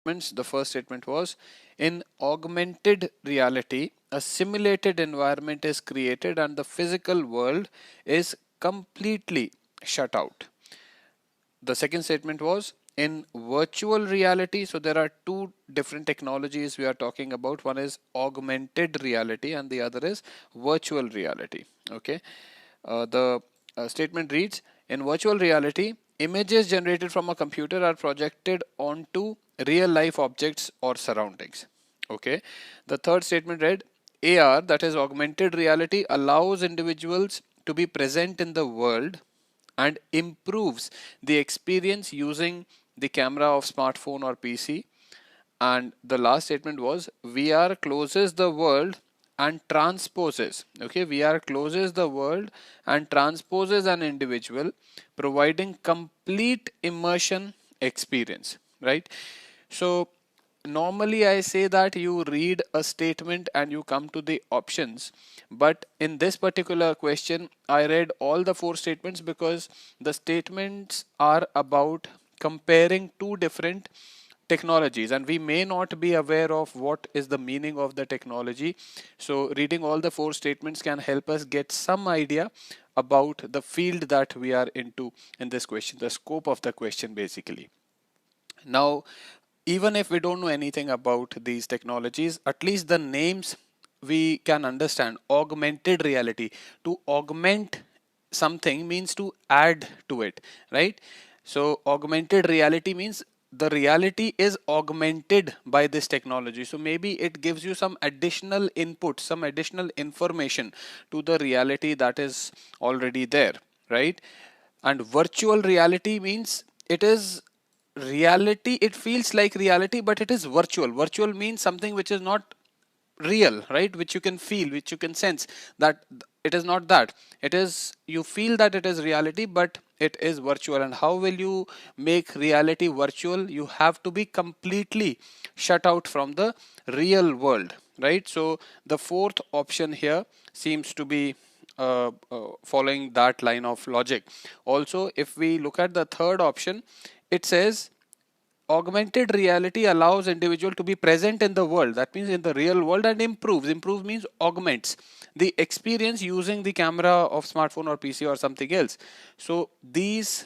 statements. The first statement was, in augmented reality, a simulated environment is created and the physical world is completely shut out. The second statement was, in virtual reality, so there are two different technologies we are talking about. One is augmented reality and the other is virtual reality. Okay. The statement reads, in virtual reality, images generated from a computer are projected onto real life objects or surroundings. Okay. The third statement read, AR, that is augmented reality, allows individuals to be present in the world and improves the experience using the camera of smartphone or PC. And the last statement was, VR closes the world and transposes. Okay, VR closes the world and transposes an individual, providing complete immersion experience, right? So normally I say that you read a statement and you come to the options, but in this particular question I read all the four statements because the statements are about comparing two different technologies and we may not be aware of what is the meaning of the technology. So reading all the four statements can help us get some idea about the field that we are into in this question, the scope of the question basically. Now, even if we don't know anything about these technologies, at least the names we can understand. Augmented reality. To augment something means to add to it, right? So augmented reality means the reality is augmented by this technology. So maybe it gives you some additional input, some additional information to the reality that is already there, right? And virtual reality means it is reality, it feels like reality but it is virtual. Virtual means something which is not real, right? Which you can feel, which you can sense, that it is not that, it is, you feel that it is reality but it is virtual. And how will you make reality virtual? You have to be completely shut out from the real world, right? So the fourth option here seems to be following that line of logic. Also, if we look at the third option, it says augmented reality allows individual to be present in the world, that means in the real world, and improve means augments the experience using the camera of smartphone or PC or something else. So these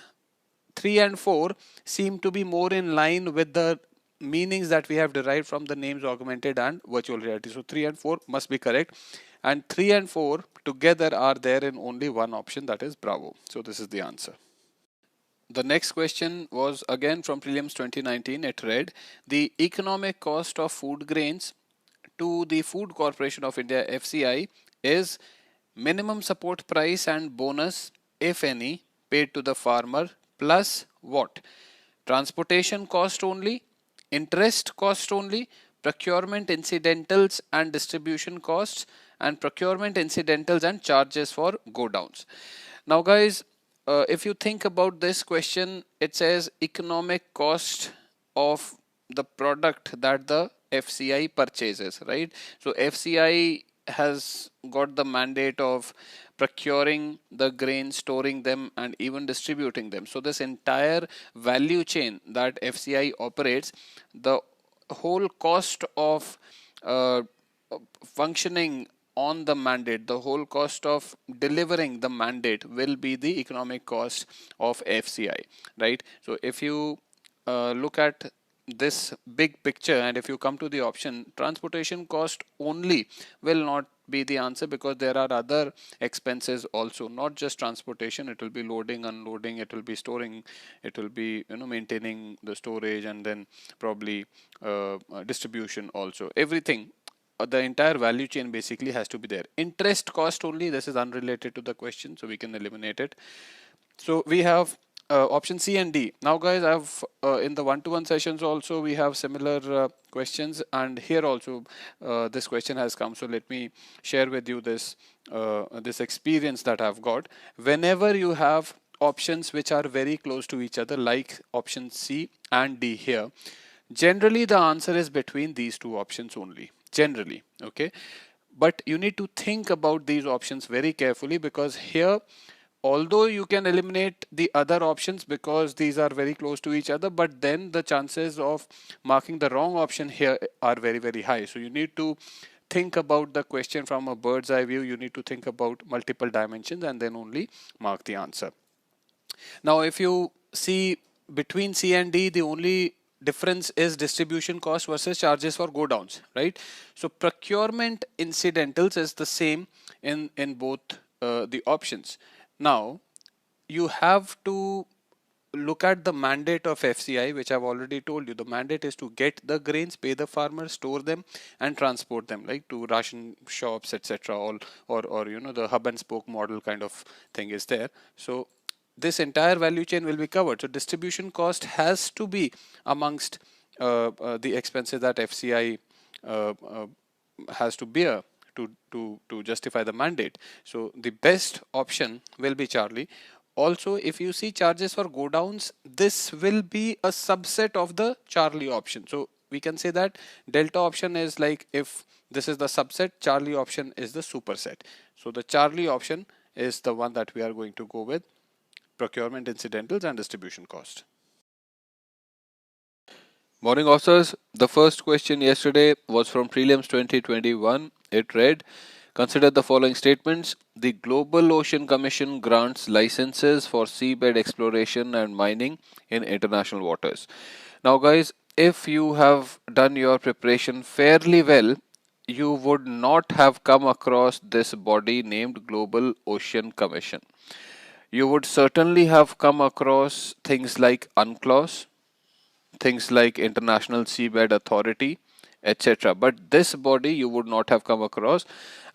3 and 4 seem to be more in line with the meanings that we have derived from the names augmented and virtual reality. So 3 and 4 must be correct, and 3 and 4 together are there in only one option, that is Bravo. So this is the answer. The next question was again from prelims 2019. It read, the economic cost of food grains to the Food Corporation of India FCI is minimum support price and bonus, if any, paid to the farmer plus what? Transportation cost only, interest cost only, procurement incidentals and distribution costs, and procurement incidentals and charges for go downs. Now guys, if you think about this question, it says economic cost of the product that the FCI purchases, right? So FCI has got the mandate of procuring the grain, storing them, and even distributing them. So this entire value chain that FCI operates, the whole cost of functioning on the mandate, the whole cost of delivering the mandate will be the economic cost of FCI, right? So if you look at this big picture and if you come to the option, transportation cost only will not be the answer, because there are other expenses also, not just transportation. It will be loading, unloading, it will be storing, it will be maintaining the storage, and then probably distribution also. Everything, the entire value chain basically has to be there. Interest cost only, this is unrelated to the question, so we can eliminate it. So we have option C and D. Now guys, I've in the one-to-one sessions also we have similar questions, and here also this question has come. So let me share with you this this experience that I've got. Whenever you have options which are very close to each other, like option C and D here, generally the answer is between these two options only, generally, okay? But you need to think about these options very carefully, because here although you can eliminate the other options because these are very close to each other, but then the chances of marking the wrong option here are very, very high. So you need to think about the question from a bird's eye view. You need to think about multiple dimensions and then only mark the answer. Now, if you see between C and D, the only difference is distribution cost versus charges for go downs, right? So procurement incidentals is the same in both the options. Now, you have to look at the mandate of FCI, which I've already told you. The mandate is to get the grains, pay the farmers, store them, and transport them, like to ration shops, etc. All or the hub and spoke model kind of thing is there. So this entire value chain will be covered. So distribution cost has to be amongst the expenses that FCI has to bear to justify the mandate. So the best option will be Charlie. Also, if you see charges for go downs, this will be a subset of the Charlie option. So we can say that delta option is like, if this is the subset, Charlie option is the superset. So the Charlie option is the one that we are going to go with: procurement incidentals and distribution cost. Morning, officers. The first question yesterday was from Prelims 2021. It read, consider the following statements. The Global Ocean Commission grants licenses for seabed exploration and mining in international waters. Now, guys, if you have done your preparation fairly well, you would not have come across this body named Global Ocean Commission. You would certainly have come across things like UNCLOS, things like International Seabed Authority, etc. But this body you would not have come across.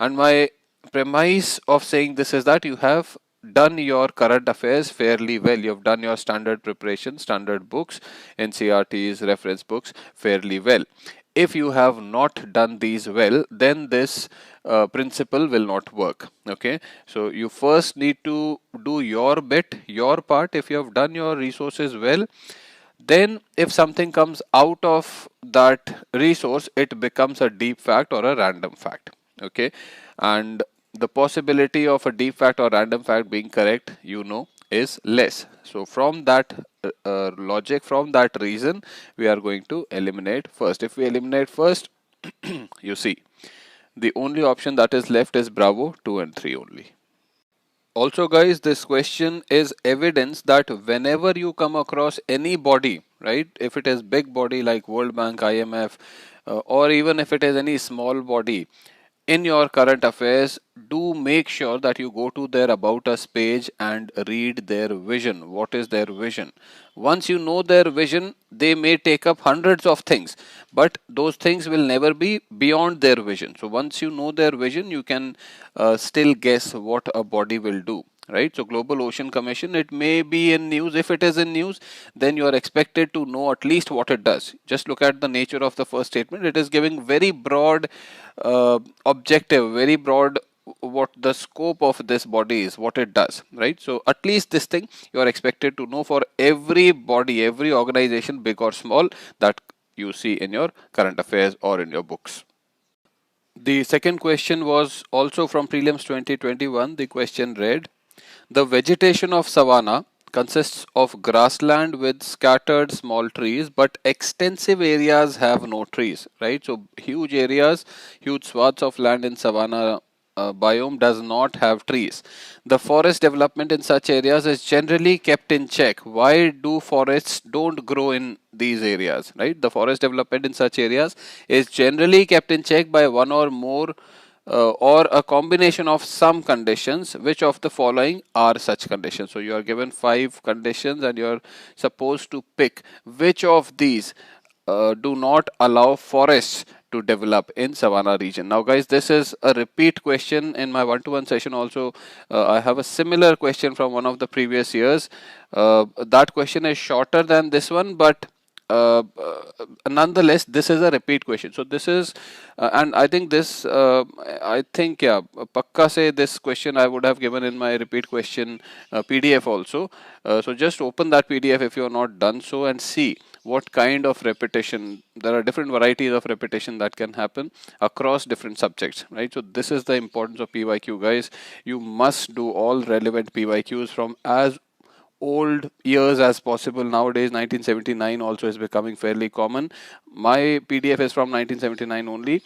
And my premise of saying this is that you have done your current affairs fairly well. You have done your standard preparation, standard books, NCRTs, reference books fairly well. If you have not done these well, then this principle will not work. Okay, so you first need to do your bit, your part. If you have done your resources well, then if something comes out of that resource, it becomes a deep fact or a random fact. Okay, and the possibility of a deep fact or random fact being correct, is less. So from that logic, from that reason, we are going to eliminate first. If we eliminate first, you see, the only option that is left is Bravo 2 and 3 only. Also, guys, this question is evidence that whenever you come across any body, right, if it is big body like World Bank, IMF, or even if it is any small body, in your current affairs, do make sure that you go to their About Us page and read their vision. What is their vision? Once you know their vision, they may take up hundreds of things, but those things will never be beyond their vision. So once you know their vision, you can still guess what a body will do. Right, so Global Ocean Commission, it may be in news. If it is in news, then you are expected to know at least what it does. Just look at the nature of the first statement. It is giving very broad objective, very broad what the scope of this body is, what it does, right? So at least this thing you are expected to know for every body, every organization, big or small, that you see in your current affairs or in your books. The second question was also from Prelims 2021. The question read, the vegetation of savanna consists of grassland with scattered small trees, but extensive areas have no trees, right? So huge areas, huge swaths of land in savanna biome does not have trees. The forest development in such areas is generally kept in check. Why do forests don't grow in these areas, right? The forest development in such areas is generally kept in check by one or more or a combination of some conditions. Which of the following are such conditions? So you are given 5 conditions and you are supposed to pick which of these do not allow forests to develop in savanna region. Now guys, this is a repeat question in my one-to-one session also. I have a similar question from one of the previous years. That question is shorter than this one, but nonetheless, this is a repeat question. So this is, and I think this, yeah, Pakka say this question I would have given in my repeat question PDF also. So just open that PDF if you are not done so and see what kind of repetition. There are different varieties of repetition that can happen across different subjects, right? So this is the importance of PYQ, guys. You must do all relevant PYQs from as old years as possible. Nowadays 1979 also is becoming fairly common. My PDF is from 1979 only.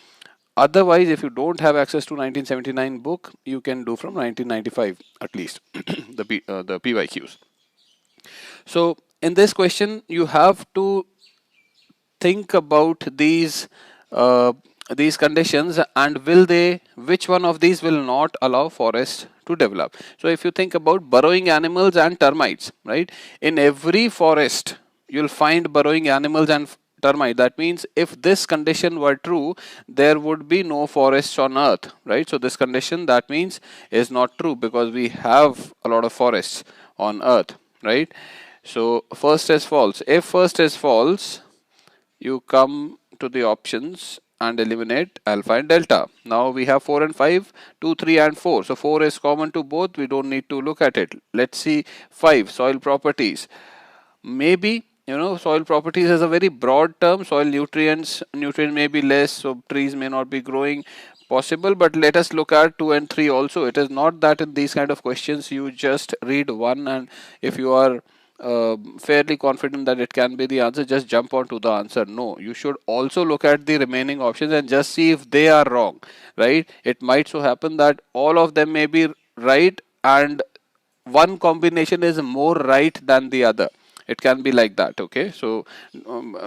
Otherwise, if you don't have access to 1979 book, you can do from 1995 at least the PYQs. So in this question, you have to think about these conditions, and which one of these will not allow forest to develop. So if you think about burrowing animals and termites, right, in every forest you'll find burrowing animals and termite. That means if this condition were true, there would be no forests on earth, right? So this condition, that means, is not true, because we have a lot of forests on earth, right? So first is false. If first is false, you come to the options and eliminate alpha and delta. Now we have 4 and 5, 2, 3 and 4. So 4 is common to both. We don't need to look at it. Let's see 5, soil properties. Maybe, soil properties is a very broad term. Soil nutrient may be less, so trees may not be growing. Possible, but let us look at 2 and 3 also. It is not that in these kind of questions you just read one, and if you are fairly confident that it can be the answer, just jump on to the answer. No, you should also look at the remaining options and just see if they are wrong, right? It might so happen that all of them may be right and one combination is more right than the other. It can be like that, okay? So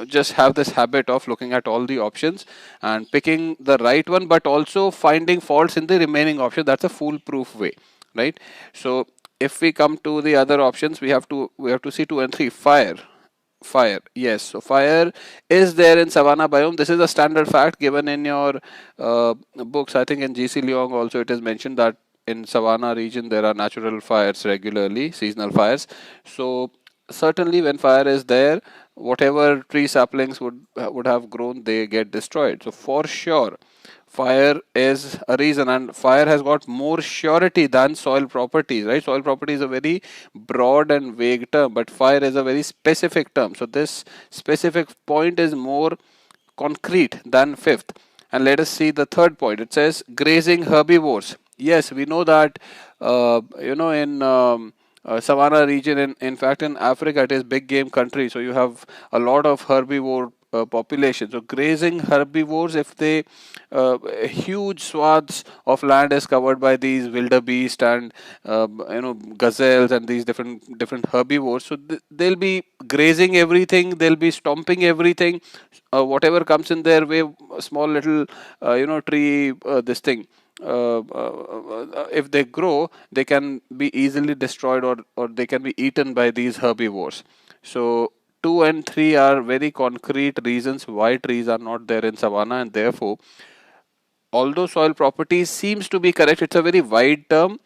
just have this habit of looking at all the options and picking the right one, but also finding faults in the remaining option. That's a foolproof way, right? So if we come to the other options, we have to see 2 and 3. Fire, yes. So fire is there in savanna biome. This is a standard fact given in your books. I think in GC Leong also it is mentioned that in savanna region there are natural fires regularly, seasonal fires. So certainly when fire is there, whatever tree saplings would have grown, they get destroyed. So for sure fire is a reason, and fire has got more surety than soil properties, right? Soil property is a very broad and vague term, but fire is a very specific term. So this specific point is more concrete than fifth. And let us see the third point. It says grazing herbivores. Yes, we know that in savanna region, in fact in Africa, it is big game country, so you have a lot of herbivore population. So grazing herbivores, if they huge swaths of land is covered by these wildebeest and gazelles and these different herbivores, so they'll be grazing everything, they'll be stomping everything, whatever comes in their way, small little tree, this thing, if they grow, they can be easily destroyed, or they can be eaten by these herbivores. So 2 and 3 are very concrete reasons why trees are not there in savanna, and therefore, although soil properties seems to be correct, it's a very wide term.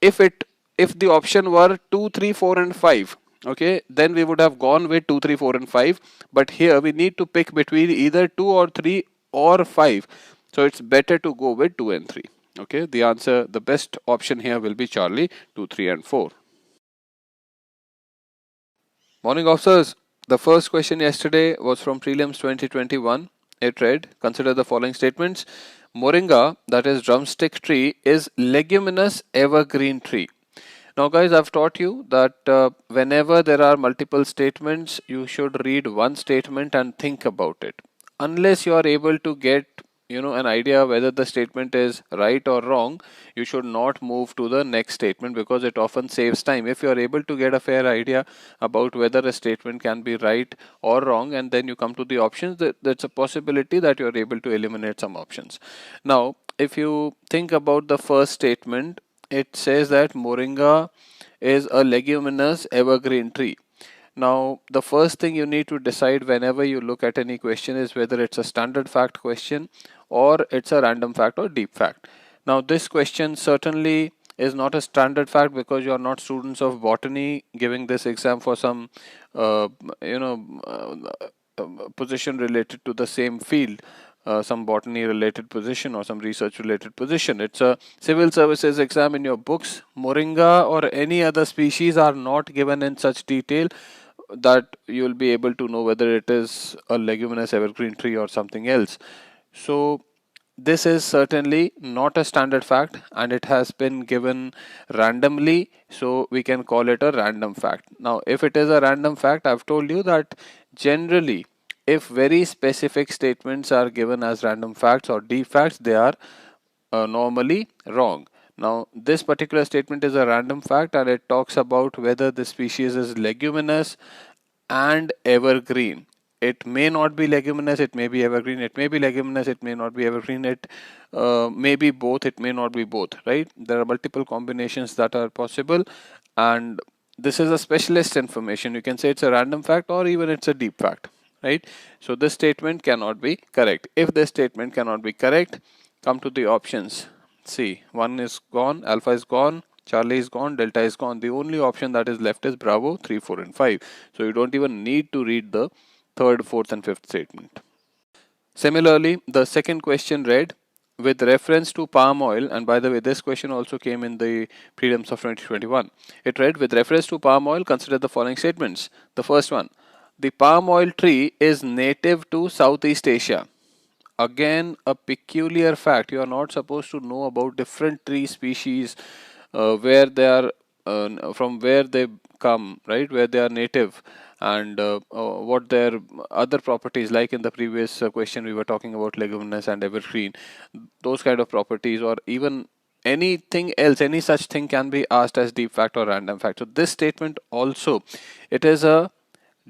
If the option were 2, 3, 4 and 5, okay, then we would have gone with 2, 3, 4 and 5. But here we need to pick between either 2 or 3 or 5. So it's better to go with 2 and 3. Okay, the best option here will be Charlie, 2, 3 and 4. Morning, officers. The first question yesterday was from Prelims 2021. It read, consider the following statements. Moringa, that is drumstick tree, is leguminous evergreen tree. Now guys, I've taught you that whenever there are multiple statements, you should read one statement and think about it. Unless you are able to get an idea whether the statement is right or wrong, you should not move to the next statement, because it often saves time. If you are able to get a fair idea about whether a statement can be right or wrong, and then you come to the options, that's a possibility that you are able to eliminate some options. Now if you think about the first statement, it says that moringa is a leguminous evergreen tree. Now, the first thing you need to decide whenever you look at any question is whether it's a standard fact question or it's a random fact or deep fact. Now, this question certainly is not a standard fact, because you are not students of botany giving this exam for some, position related to the same field. Some botany related position or some research related position. It's a civil services exam. In your books, moringa or any other species are not given in such detail. that you'll be able to know whether it is a leguminous evergreen tree or something else. So this is certainly not a standard fact, and it has been given randomly, so we can call it a random fact. Now if it is a random fact, I've told you that generally if very specific statements are given as random facts or deep facts, they are normally wrong. Now this particular statement is a random fact, and it talks about whether the species is leguminous and evergreen. It may not be leguminous, it may be evergreen, it may be leguminous, it may not be evergreen, it may be both, it may not be both, right? There are multiple combinations that are possible, and this is a specialist information. You can say it's a random fact or even it's a deep fact, right? So this statement cannot be correct. If this statement cannot be correct, come to the options. See, 1 is gone, alpha is gone, Charlie is gone, delta is gone. The only option that is left is Bravo, 3, 4 and 5. So you don't even need to read the third, fourth and fifth statement. Similarly, the second question read, with reference to palm oil, and by the way, this question also came in the prelims of 2021. It read, with reference to palm oil, consider the following statements. The first one, the palm oil tree is native to Southeast Asia. Again, a peculiar fact. You are not supposed to know about different tree species, where they are, from where they come, right? Where they are native, and what their other properties, like in the previous question we were talking about leguminous and evergreen, those kind of properties, or even anything else, any such thing can be asked as deep fact or random fact. So this statement also, it is a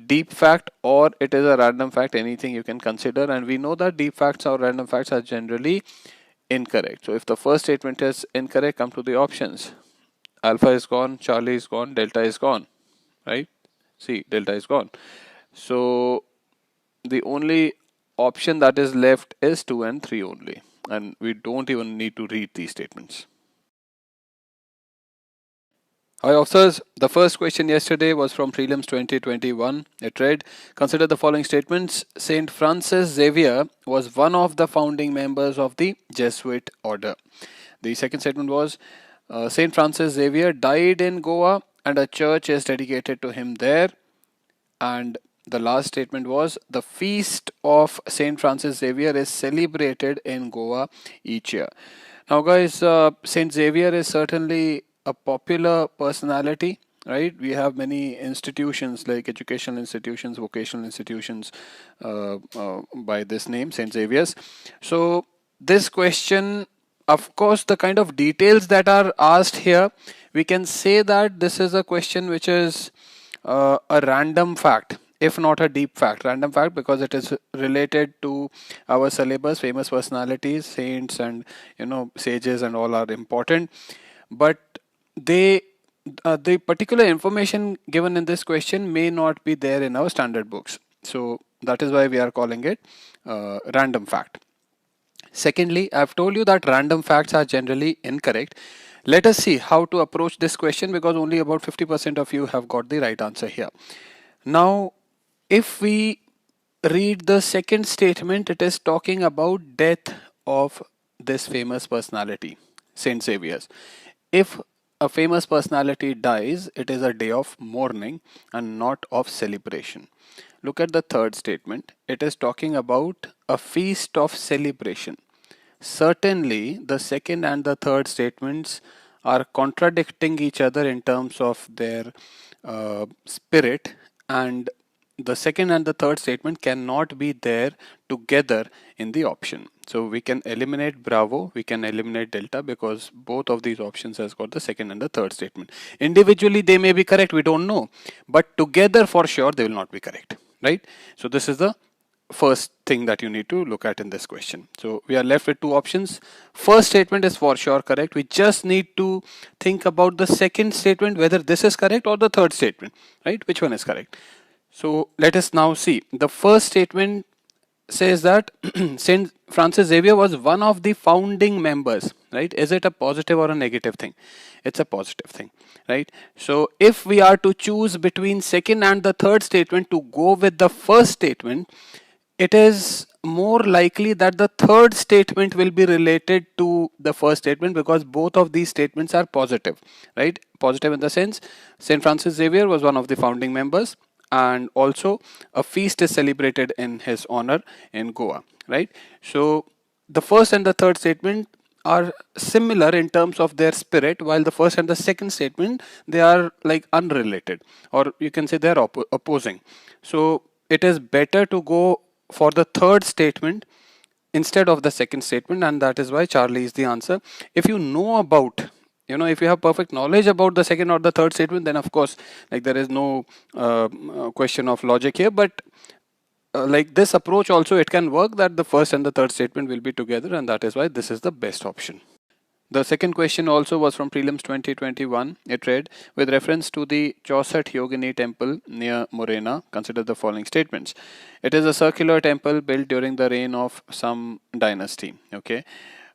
deep fact or it is a random fact, anything you can consider, and we know that deep facts or random facts are generally incorrect. So if the first statement is incorrect, come to the options. Alpha is gone, Charlie is gone, delta is gone, right? See, delta is gone. So the only option that is left is 2 and 3 only, and we don't even need to read these statements. Hi officers, the first question yesterday was from Prelims 2021. It read, consider the following statements. Saint Francis Xavier was one of the founding members of the Jesuit order. The second statement was, Saint Francis Xavier died in Goa and a church is dedicated to him there. And the last statement was, the feast of Saint Francis Xavier is celebrated in Goa each year. Now guys, Saint Xavier is certainly a popular personality, right? We have many institutions like educational institutions, vocational institutions by this name, Saint Xavier's. So this question, of course, the kind of details that are asked here, we can say that this is a question which is a random fact, if not a deep fact. Random fact because it is related to our syllabus. Famous personalities, saints and sages and all are important, but the particular information given in this question may not be there in our standard books. So that is why we are calling it random fact. Secondly, I've told you that random facts are generally incorrect. Let us see how to approach this question, because only about 50% of you have got the right answer here. Now, if we read the second statement, it is talking about death of this famous personality, Saint Xavier's. If a famous personality dies, it is a day of mourning and not of celebration. Look at the third statement. It is talking about a feast of celebration. Certainly, the second and the third statements are contradicting each other in terms of their spirit, and the second and the third statement cannot be there together in the option. So we can eliminate Bravo, we can eliminate Delta, because both of these options has got the second and the third statement. Individually they may be correct, we don't know, but together for sure they will not be correct, right? So this is the first thing that you need to look at in this question. So we are left with two options. First statement is for sure correct. We just need to think about the second statement, whether this is correct or the third statement, right? Which one is correct? So let us now see. The first statement says that Saint Francis Xavier was one of the founding members, right? Is it a positive or a negative thing? It's a positive thing, right? So if we are to choose between second and the third statement to go with the first statement, it is more likely that the third statement will be related to the first statement, because both of these statements are positive, right? Positive in the sense Saint Francis Xavier was one of the founding members, and also a feast is celebrated in his honor in Goa, right? So the first and the third statement are similar in terms of their spirit, while the first and the second statement, they are like unrelated, or you can say they're opposing. So it is better to go for the third statement instead of the second statement, and that is why Charlie is the answer. If you know about, if you have perfect knowledge about the second or the third statement, then of course, like, there is no question of logic here. But like this approach also, it can work that the first and the third statement will be together, and that is why this is the best option. The second question also was from Prelims 2021. It read, with reference to the Chauset Yogini temple near Morena, consider the following statements. It is a circular temple built during the reign of some dynasty. Okay.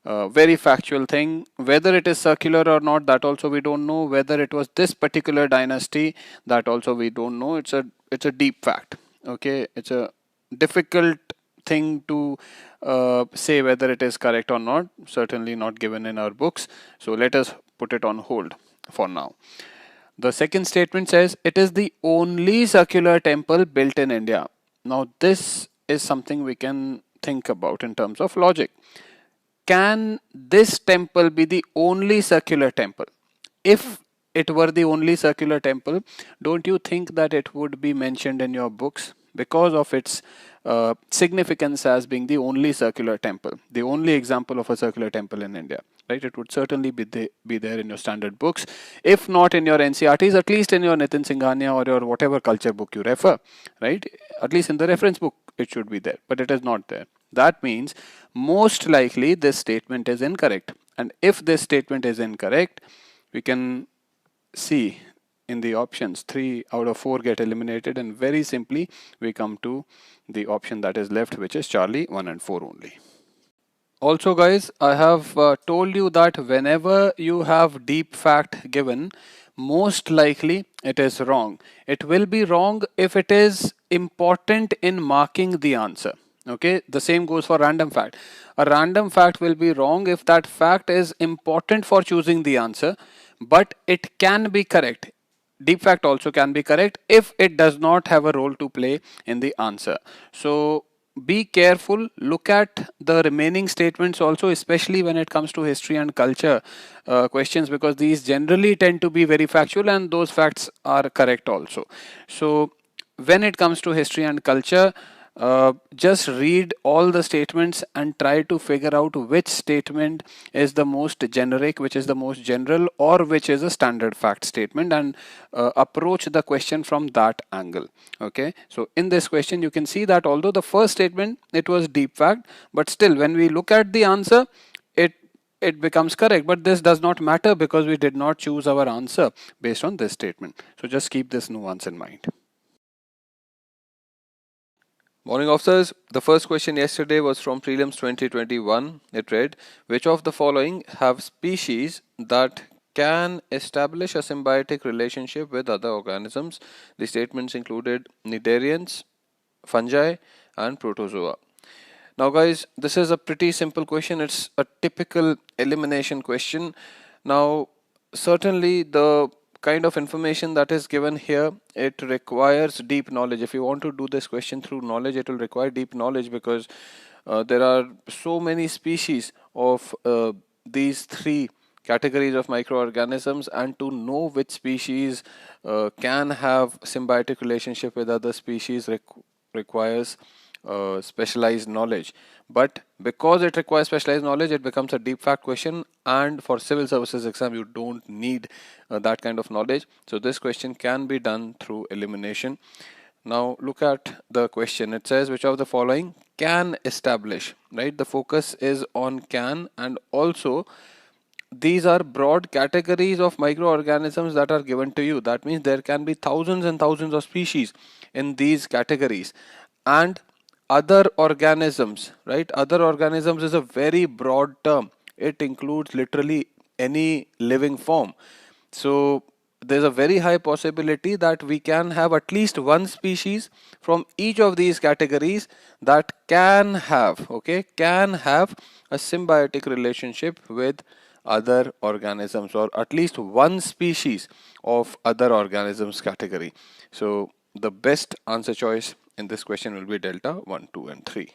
Very factual thing. Whether it is circular or not, that also we don't know. Whether it was this particular dynasty, that also we don't know. It's a deep fact. Okay. It's a difficult thing to say whether it is correct or not, certainly not given in our books. So let us put it on hold for now. The second statement says it is the only circular temple built in India. Now this is something we can think about in terms of logic. Can this temple be the only circular temple? If it were the only circular temple, don't you think that it would be mentioned in your books because of its significance as being the only circular temple, the only example of a circular temple in India, right? It would certainly be there in your standard books, if not in your NCRTs, at least in your Nitin Singhania or your whatever culture book you refer, right? At least in the reference book, it should be there, but it is not there. That means most likely this statement is incorrect. And if this statement is incorrect, we can see in the options 3 out of 4 get eliminated, and very simply we come to the option that is left, which is Charlie, 1 and 4 only. Also guys, I have told you that whenever you have deep fact given, most likely it is wrong. It will be wrong if it is important in marking the answer. Okay, the same goes for random fact. A random fact will be wrong if that fact is important for choosing the answer, but it can be correct. Deep fact also can be correct if it does not have a role to play in the answer. So be careful, look at the remaining statements also, especially when it comes to history and culture questions, because these generally tend to be very factual and those facts are correct also. So when it comes to history and culture, just read all the statements and try to figure out which statement is the most generic, which is the most general, or which is a standard fact statement, and approach the question from that angle. Okay, so in this question you can see that although the first statement, it was deep fact, but still when we look at the answer, it becomes correct. But this does not matter because we did not choose our answer based on this statement. So just keep this nuance in mind. Morning officers, the first question yesterday was from Prelims 2021. It read, which of the following have species that can establish a symbiotic relationship with other organisms? The statements included cnidarians, fungi and protozoa. Now guys, this is a pretty simple question. It's a typical elimination question. Now certainly the kind of information that is given here, it requires deep knowledge. If you want to do this question through knowledge, it will require deep knowledge, because there are so many species of these three categories of microorganisms, and to know which species can have symbiotic relationship with other species requires specialized knowledge. But because it requires specialized knowledge, it becomes a deep fact question, and for civil services exam you don't need that kind of knowledge. So this question can be done through elimination. Now look at the question. It says which of the following can establish, right? The focus is on can, and also these are broad categories of microorganisms that are given to you. That means there can be thousands and thousands of species in these categories. And other organisms, right? Other organisms is a very broad term. It includes literally any living form. So there's a very high possibility that we can have at least one species from each of these categories that can have, can have a symbiotic relationship with other organisms, or at least one species of other organisms category. So the best answer choice in this question will be delta 1, 2 and 3.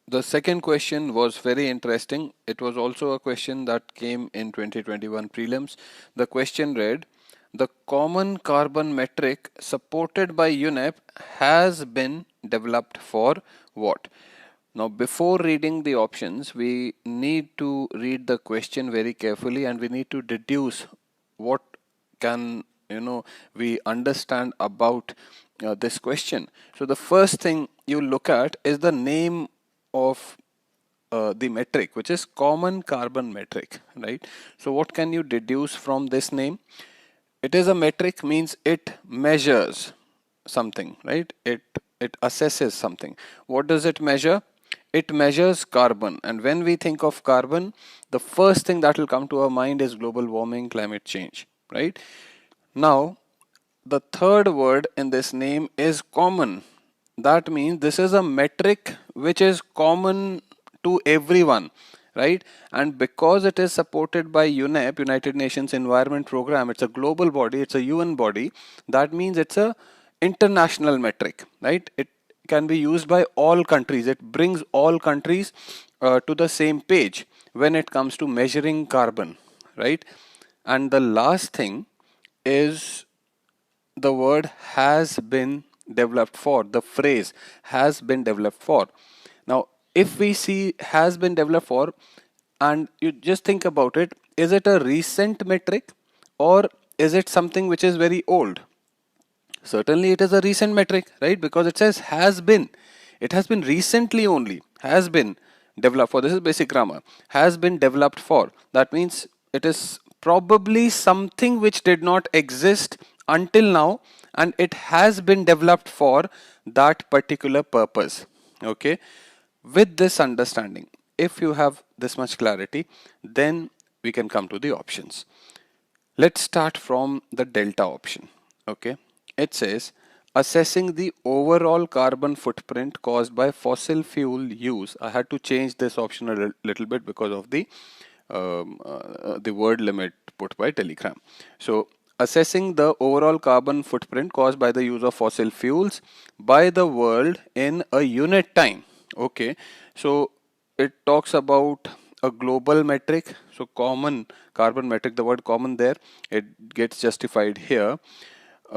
The second question was very interesting. It was also a question that came in 2021 prelims. The question read, the common carbon metric supported by UNEP has been developed for what? Now, before reading the options, we need to read the question very carefully and we need to deduce what can we understand about this question. So the first thing you look at is the name of the metric, which is common carbon metric, right? So what can you deduce from this name? It is a metric, means it measures something, right? It assesses something. What does it measure? It measures carbon, and when we think of carbon, the first thing that will come to our mind is global warming, climate change, right? Now the third word in this name is common. That means this is a metric which is common to everyone, right? And because it is supported by UNEP, United Nations Environment Program, it's a global body, it's a UN body. That means it's a international metric, right? It can be used by all countries. It brings all countries to the same page when it comes to measuring carbon, right? And the last thing is the word has been developed for, the phrase has been developed for. Now, if we see has been developed for, and you just think about it, is it a recent metric or is it something which is very old? Certainly it is a recent metric, right? Because it says has been. It has been recently only, has been developed for. This is basic grammar. Has been developed for. That means it is probably something which did not exist until now and it has been developed for that particular purpose. Okay. With this understanding, if you have this much clarity, then we can come to the options. Let's start from the delta option. Okay. It says assessing the overall carbon footprint caused by fossil fuel use. I had to change this option a little bit because of the word limit put by Telegram. So assessing the overall carbon footprint caused by the use of fossil fuels by the world in a unit time. Okay, so it talks about a global metric. So common carbon metric, the word common there, it gets justified here.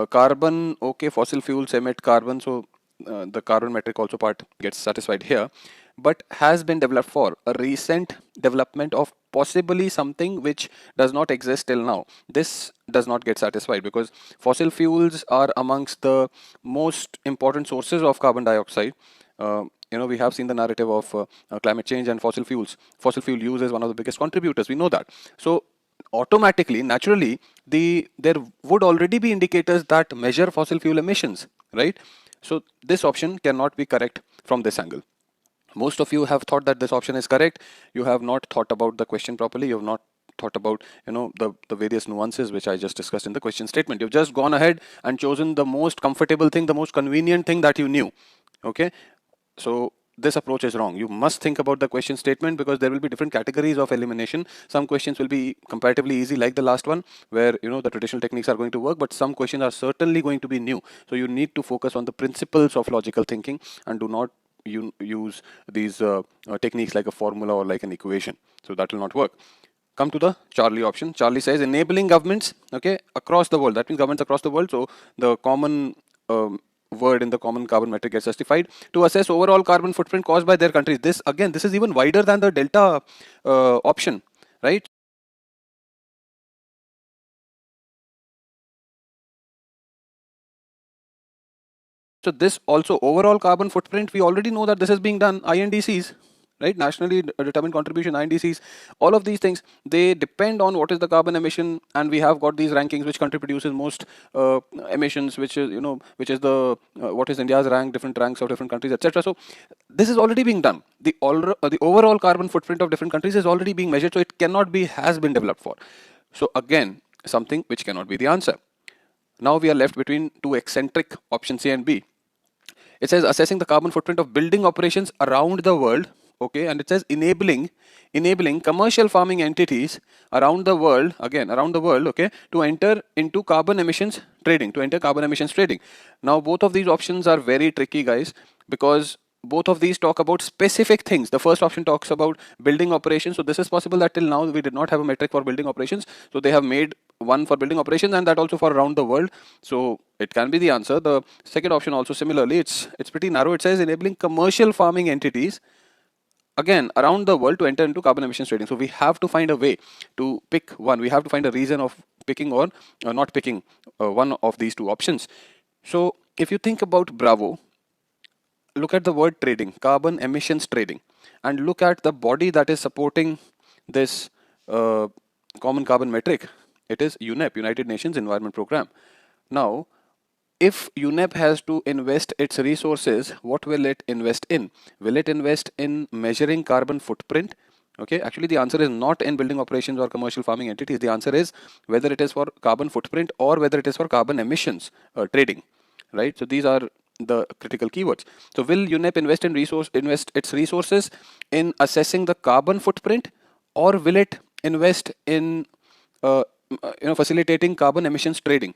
Carbon, okay, fossil fuels emit carbon, so the carbon metric also part gets satisfied here. But has been developed for a recent development of possibly something which does not exist till now. This does not get satisfied because fossil fuels are amongst the most important sources of carbon dioxide. We have seen the narrative of climate change and fossil fuels. Fossil fuel use is one of the biggest contributors. We know that. So automatically, naturally, there would already be indicators that measure fossil fuel emissions, right? So this option cannot be correct from this angle. Most of you have thought that this option is correct. You have not thought about the question properly. You have not thought about the various nuances which I just discussed in the question statement. You've just gone ahead and chosen the most comfortable thing, the most convenient thing that you knew. Okay, so this approach is wrong. You must think about the question statement because there will be different categories of elimination. Some questions will be comparatively easy like the last one where the traditional techniques are going to work, but some questions are certainly going to be new. So you need to focus on the principles of logical thinking and do not use these techniques like a formula or like an equation. So that will not work. Come to the Charlie option. Charlie says enabling governments, okay, across the world. That means governments across the world. So the common word in the common carbon metric gets justified to assess overall carbon footprint caused by their countries. This again, this is even wider than the delta option, right? So this also overall carbon footprint, we already know that this is being done, INDCs, right? Nationally determined contribution, INDCs, all of these things, they depend on what is the carbon emission, and we have got these rankings which country produces most emissions, which is which is the what is India's rank, different ranks of different countries, etc. So this is already being done. The overall carbon footprint of different countries is already being measured, so it cannot be has been developed for. So again, something which cannot be the answer. Now we are left between two eccentric options A and B. It says assessing the carbon footprint of building operations around the world. okay, and it says enabling commercial farming entities around the world, okay, to enter into carbon emissions trading, Now both of these options are very tricky, guys, because both of these talk about specific things. The first option talks about building operations. So this is possible that till now we did not have a metric for building operations. So they have made one for building operations, and that also for around the world. So it can be the answer. The second option also similarly, it's pretty narrow. It says enabling commercial farming entities again around the world to enter into carbon emissions trading. So we have to find a way to pick one. We have to find a reason of picking or not picking one of these two options. So if you think about Bravo, look at the word trading, carbon emissions trading, and look at the body that is supporting this common carbon metric. It is UNEP, United Nations Environment Program. Now, if UNEP has to invest its resources, what will it invest in? Will it invest in measuring carbon footprint? Okay, actually the answer is not in building operations or commercial farming entities. The answer is whether it is for carbon footprint or whether it is for carbon emissions trading, right? So these are the critical keywords. So will UNEP invest its resources in assessing the carbon footprint, or will it invest in facilitating carbon emissions trading?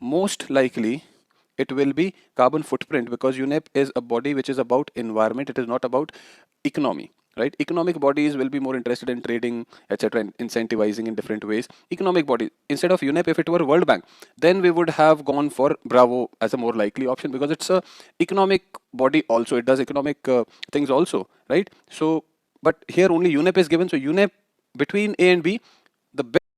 Most likely it will be carbon footprint, because UNEP is a body which is about environment. It is not about economy, right? Economic bodies will be more interested in trading, etc., and incentivizing in different ways. Economic body, instead of UNEP, if it were World Bank, then we would have gone for Bravo as a more likely option, because it's a economic body also. It does economic things also, right? So but here only UNEP is given. So UNEP, between A and B, the